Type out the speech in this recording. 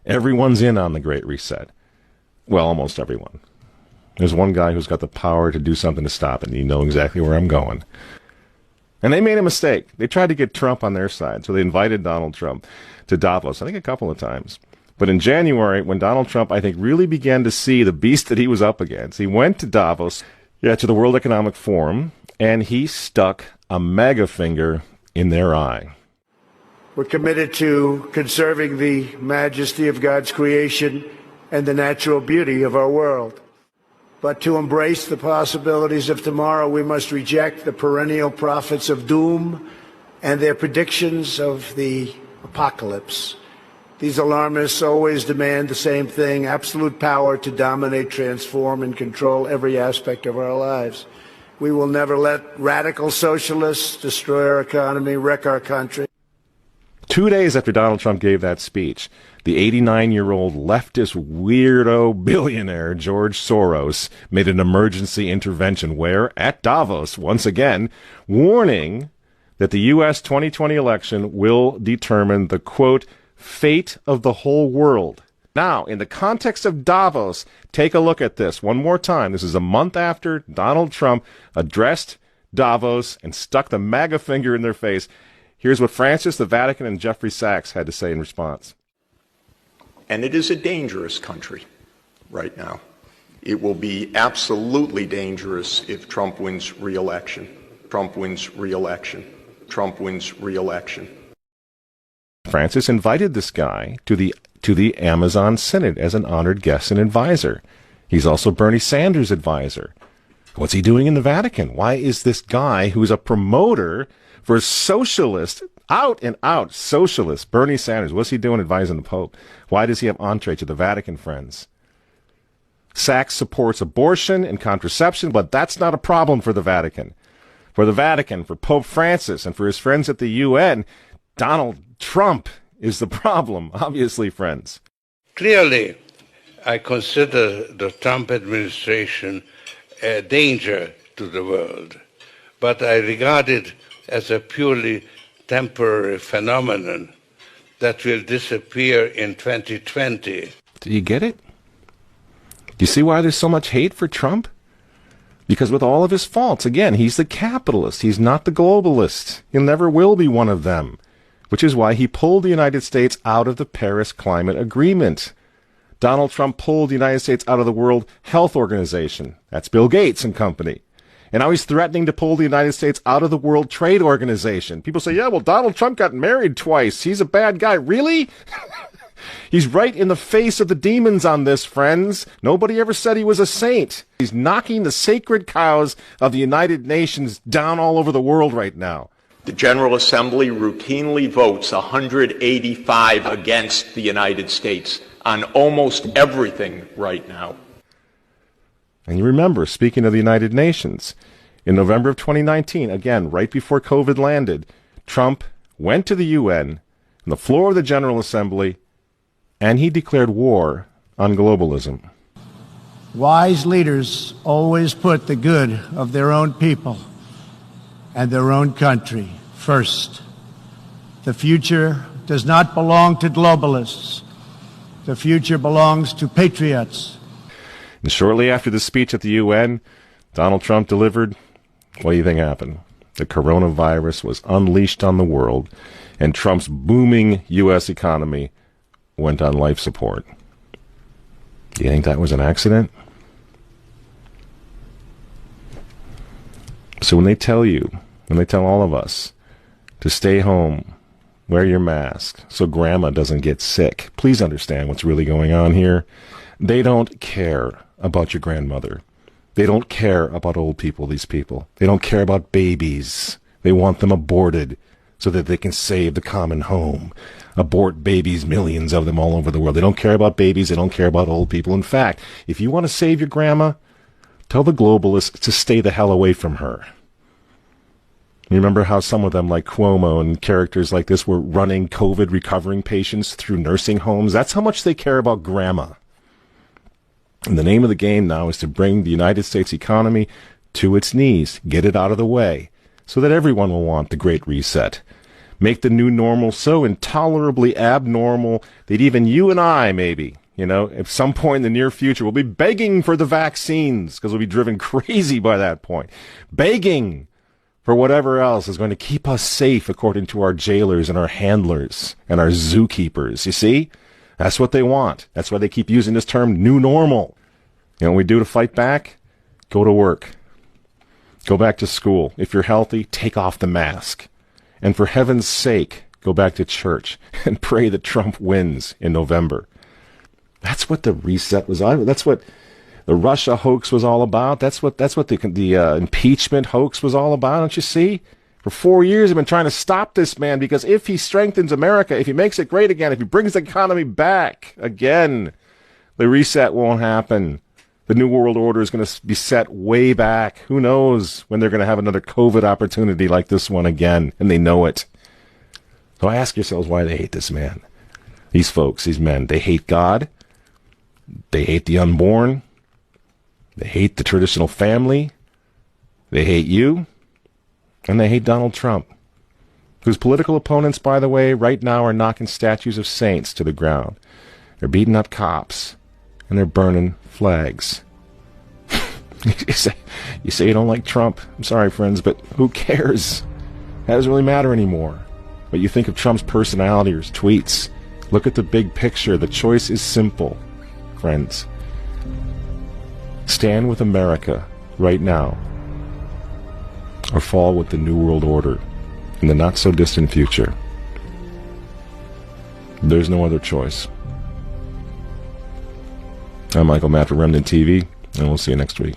Everyone's in on the Great Reset. Well, almost everyone. There's one guy who's got the power to do something to stop it, and you know exactly where I'm going. And they made a mistake. They tried to get Trump on their side, so they invited Donald Trump to Davos, I think a couple of times. But in January, when Donald Trump, I think, really began to see the beast that he was up against, he went to Davos, to the World Economic Forum, and he stuck a mega finger in their eye. We're committed to conserving the majesty of God's creation and the natural beauty of our world. But to embrace the possibilities of tomorrow, we must reject the perennial prophets of doom and their predictions of the apocalypse. These alarmists always demand the same thing: absolute power to dominate, transform, and control every aspect of our lives. We will never let radical socialists destroy our economy, wreck our country. 2 days after Donald Trump gave that speech, the 89-year-old leftist weirdo billionaire George Soros made an emergency intervention where, at Davos, once again, warning that the U.S. 2020 election will determine the, quote, fate of the whole world. Now, in the context of Davos, take a look at this one more time. This is a month after Donald Trump addressed Davos and stuck the MAGA finger in their face. Here's what Francis, the Vatican, and Jeffrey Sachs had to say in response. And it is a dangerous country right now. It will be absolutely dangerous if Trump wins re-election. Trump wins re-election. Trump wins re-election. Francis invited this guy to the Amazon Synod as an honored guest and advisor. He's also Bernie Sanders' advisor. What's he doing in the Vatican? Why is this guy who's a promoter for socialist, out and out socialist, Bernie Sanders, what's he doing advising the Pope? Why does he have entree to the Vatican, friends? Sachs supports abortion and contraception, but that's not a problem for the Vatican. For the Vatican, for Pope Francis, and for his friends at the UN, Donald Trump is the problem, obviously, friends. Clearly, I consider the Trump administration a danger to the world, but I regard it as a purely temporary phenomenon that will disappear in 2020. Do you get it? Do you see why there's so much hate for Trump? Because with all of his faults, again, he's the capitalist. He's not the globalist. He never will be one of them, which is why he pulled the United States out of the Paris Climate Agreement. Donald Trump pulled the United States out of the World Health Organization. That's Bill Gates and company. And now he's threatening to pull the United States out of the World Trade Organization. People say, yeah, well, Donald Trump got married twice. He's a bad guy. Really? He's right in the face of the demons on this, friends. Nobody ever said he was a saint. He's knocking the sacred cows of the United Nations down all over the world right now. The General Assembly routinely votes 185 against the United States on almost everything right now. And you remember, speaking of the United Nations, in November of 2019, again, right before COVID landed, Trump went to the UN, on the floor of the General Assembly, and he declared war on globalism. Wise leaders always put the good of their own people and their own country first. The future does not belong to globalists. The future belongs to patriots. And shortly after the speech at the UN, Donald Trump delivered, what do you think happened? The coronavirus was unleashed on the world, and Trump's booming U.S. economy went on life support. Do you think that was an accident? So when they tell all of us to stay home, wear your mask so grandma doesn't get sick, please understand what's really going on here. They don't care about your grandmother. They don't care about old people, these people. They don't care about babies. They want them aborted so that they can save the common home. Abort babies, millions of them all over the world. They don't care about babies. They don't care about old people. In fact, if you want to save your grandma, tell the globalists to stay the hell away from her. You remember how some of them, like Cuomo and characters like this, were running COVID recovering patients through nursing homes? That's how much they care about grandma. And the name of the game now is to bring the United States economy to its knees, get it out of the way, so that everyone will want the Great Reset. Make the new normal so intolerably abnormal that even you and I, maybe, at some point in the near future, will be begging for the vaccines because we'll be driven crazy by that point. Begging for whatever else is going to keep us safe according to our jailers and our handlers and our zookeepers. You see? That's what they want. That's why they keep using this term, new normal. You know what we do to fight back? Go to work. Go back to school. If you're healthy, take off the mask. And for heaven's sake, go back to church and pray that Trump wins in November. That's what the reset was. That's what the Russia hoax was all about. That's what the impeachment hoax was all about. Don't you see? For 4 years, I've been trying to stop this man because if he strengthens America, if he makes it great again, if he brings the economy back again, the reset won't happen. The New World Order is going to be set way back. Who knows when they're going to have another COVID opportunity like this one again, and they know it. So ask yourselves why they hate this man. These folks, these men, they hate God. They hate the unborn. They hate the traditional family. They hate you. And they hate Donald Trump, whose political opponents, by the way, right now are knocking statues of saints to the ground. They're beating up cops, and they're burning flags. You say you don't like Trump. I'm sorry, friends, but who cares? That doesn't really matter anymore. What you think of Trump's personality or his tweets. Look at the big picture. The choice is simple, friends. Stand with America right now, or fall with the New World Order in the not-so-distant future. There's no other choice. I'm Michael Matt for Remnant TV, and we'll see you next week.